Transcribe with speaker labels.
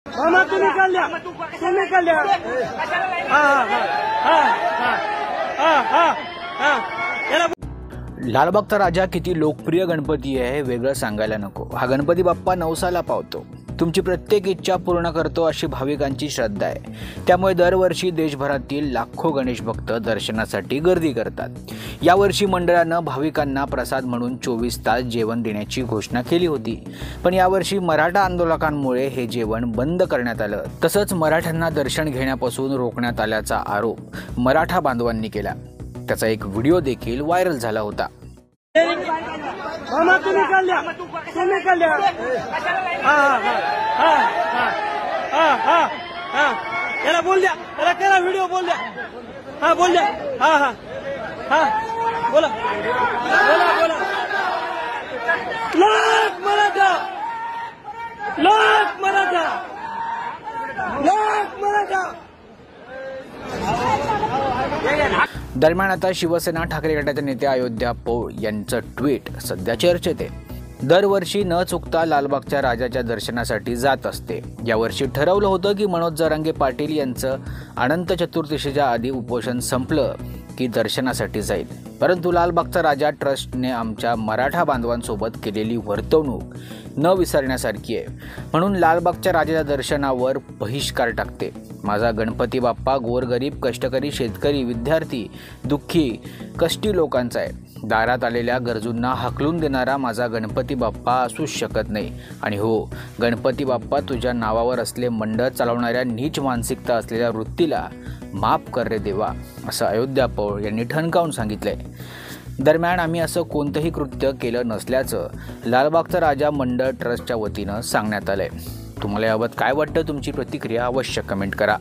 Speaker 1: मामा तुम्ही काढल्या तुम्ही काढल्या
Speaker 2: लालबागचा राजा किती लोकप्रिय गणपती आहे हे वेगळं सांगायला नको। हा गणपती बाप्पा नवसाला पावतो, तुमची प्रत्येक इच्छा पूर्ण करतो अशी भाविकांची श्रद्धा आहे। त्यामुळे दरवर्षी देशभरातील लाखो गणेश भक्त दर्शनासाठी गर्दी करतात। यावर्षी मंडळानं भाविकांना प्रसाद म्हणून 24 तास जेवण देण्याची घोषणा केली होती, पण यावर्षी मराठा आंदोलकांमुळे हे जेवण बंद करण्यात आलं। तसंच मराठ्यांना दर्शन घेण्यापासून रोखण्यात आल्याचा आरोप मराठा बांधवांनी केला। त्याचा एक व्हिडिओ देखील व्हायरल झाला होता।
Speaker 1: मामा तुम्ही काढल्या तुम्ही काढल्या याला बोल द्या, याला करा व्हिडिओ बोल द्या। हा बोल द्या, हा हा हा बोला बोला बोला। लाख मराठा लाख मराठा लाख मराठा।
Speaker 2: दरम्यान आता शिवसेना ठाकरे गटाचे नेते अयोध्या पौळ यांचं ट्विट सध्या चर्चेत आहे। दरवर्षी न चुकता लालबागच्या राजाच्या दर्शनासाठी जात असते। यावर्षी ठरवलं होतं की मनोज जरांगे पाटील यांचं अनंत चतुर्दशीच्या आधी उपोषण संपलं की दर्शनासाठी जाईल, परंतु लालबागचा राजा ट्रस्टने आमच्या मराठा बांधवांसोबत केलेली वर्तवणूक न विसरण्यासारखी आहे, म्हणून लालबागच्या राजाच्या दर्शनावर बहिष्कार टाकते। माझा गणपती बाप्पा गोरगरीब, कष्टकरी, शेतकरी, विद्यार्थी, दुःखी, कष्टी लोकांचा आहे। दारात आलेल्या गरजूंना हाकलून देणारा माझा गणपती बाप्पा असूच शकत नाही। आणि हो, गणपती बाप्पा तुझ्या नावावर असले मंडळ चालवणाऱ्या नीच मानसिकता असलेल्या वृत्तीला माफ कर रे देवा, असं अयोध्या पौळ यांनी ठणकावून सांगितलंय। दरम्यान आम्ही असं कोणतंही कृत्य केलं नसल्याचं लालबागचा राजा मंडळ ट्रस्टच्या वतीनं सांगण्यात आलंय। तुम्हाला याबाबत काय वाटतं? तुमची प्रतिक्रिया अवश्य कमेंट करा।